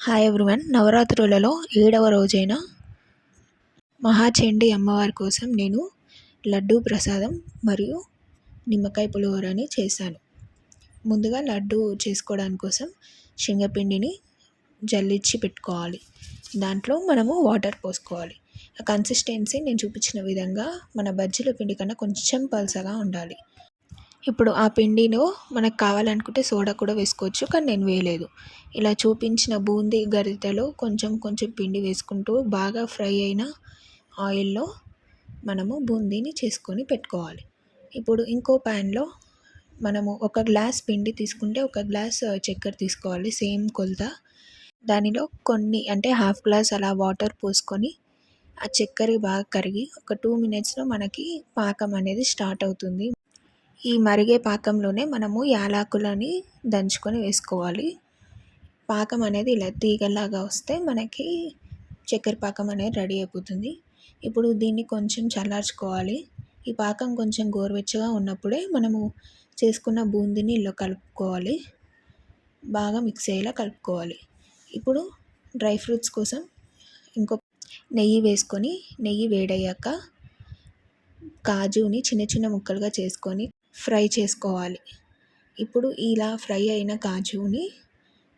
Hi everyone. నవరాత్రులలో 7వ రోజైన మహాచండీ అమ్మవారి కోసం నేను లడ్డూ ప్రసాదం మరియు నిమ్మకాయ పులిహోరని చేశాను. ముందుగా లడ్డు చేసుకోవడానికి కోసం శనగపిండిని జల్లించి పెట్టుకోవాలి. దాంట్లో మనము వాటర్ పోసుకోవాలి. కన్సిస్టెన్సీ నేను చూపించిన విధంగా మన బజ్జీల పిండి కన్నా కొంచెం పల్చగా ఉండాలి. ఇప్పుడు ఆ పిండిలో మనకు కావాలనుకుంటే సోడా కూడా వేసుకోవచ్చు, కానీ నేను వేయలేదు. ఇలా చూపించిన బూందీ గరిటెలో కొంచెం కొంచెం పిండి వేసుకుంటూ బాగా ఫ్రై అయిన ఆయిల్లో మనము బూందీని చేసుకొని పెట్టుకోవాలి. ఇప్పుడు ఇంకో ప్యాన్లో మనము ఒక గ్లాస్ పిండి తీసుకుంటే ఒక గ్లాస్ చక్కెర తీసుకోవాలి, సేమ్ కొలత. దానిలో కొన్ని అంటే హాఫ్ గ్లాస్ అలా వాటర్ పోసుకొని ఆ చక్కెర బాగా కరిగి ఒక 2 మినిట్స్లో మనకి పాకం అనేది స్టార్ట్ అవుతుంది. ఈ మరిగే పాకంలోనే మనము యాలకులని దంచుకొని వేసుకోవాలి. పాకం అనేది ఇలా తీగలాగా వస్తే మనకి చక్కెర పాకం అనేది రెడీ అయిపోతుంది. ఇప్పుడు దీన్ని కొంచెం చల్లార్చుకోవాలి. ఈ పాకం కొంచెం గోరువెచ్చగా ఉన్నప్పుడే మనము చేసుకున్న బూందీని ఇలా కలుపుకోవాలి, బాగా మిక్స్ అయ్యేలా కలుపుకోవాలి. ఇప్పుడు డ్రై ఫ్రూట్స్ కోసం నెయ్యి వేసుకొని, నెయ్యి వేడయ్యాక కాజుని చిన్న చిన్న ముక్కలుగా చేసుకొని ఫ్రై చేసుకోవాలి. ఇప్పుడు ఇలా ఫ్రై అయిన కాజుని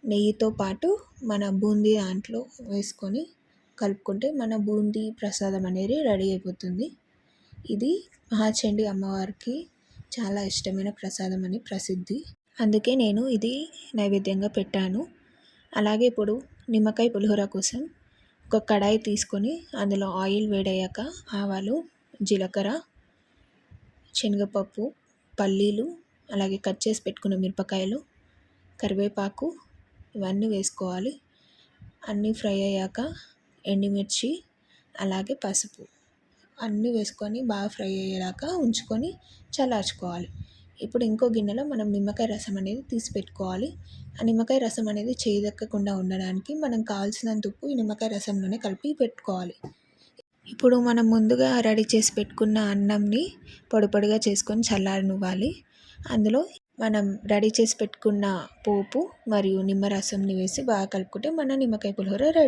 నెయ్యితో పాటు మన బూందీ దాంట్లో వేసుకొని కలుపుకుంటే మన బూందీ ప్రసాదం అనేది రెడీ అయిపోతుంది. ఇది మహాచండీ అమ్మవారికి చాలా ఇష్టమైన ప్రసాదం అని ప్రసిద్ధి. అందుకే నేను ఇది నైవేద్యంగా పెట్టాను. అలాగే ఇప్పుడు నిమ్మకాయ పులిహోర కోసం ఒక కడాయి తీసుకొని అందులో ఆయిల్ వేడయ్యాక ఆవాలు, జీలకర్ర, శనగపప్పు, పల్లీలు, అలాగే కట్ చేసి పెట్టుకున్న మిరపకాయలు, కరివేపాకు ఇవన్నీ వేసుకోవాలి. అన్నీ ఫ్రై అయ్యాక ఎండుమిర్చి, అలాగే పసుపు అన్నీ వేసుకొని బాగా ఫ్రై అయ్యేదాకా ఉంచుకొని చల్లార్చుకోవాలి. ఇప్పుడు ఇంకో గిన్నెలో మనం నిమ్మకాయ రసం అనేది తీసి పెట్టుకోవాలి. ఆ నిమ్మకాయ రసం అనేది చేదెక్కకుండా ఉండడానికి మనం కావాల్సినంత ఉప్పు ఈ నిమ్మకాయ రసంలోనే కలిపి పెట్టుకోవాలి. ఇప్పుడు మనం ముందుగా రెడీ చేసి పెట్టుకున్న అన్నంని పొడి పొడిగా చేసుకొని చల్లారనివ్వాలి. అందులో మనం రెడీ చేసి పెట్టుకున్న పోపు మరియు నిమ్మరసంని వేసి బాగా కలుపుకుంటే మన నిమ్మకాయ పులిహోర రెడీ.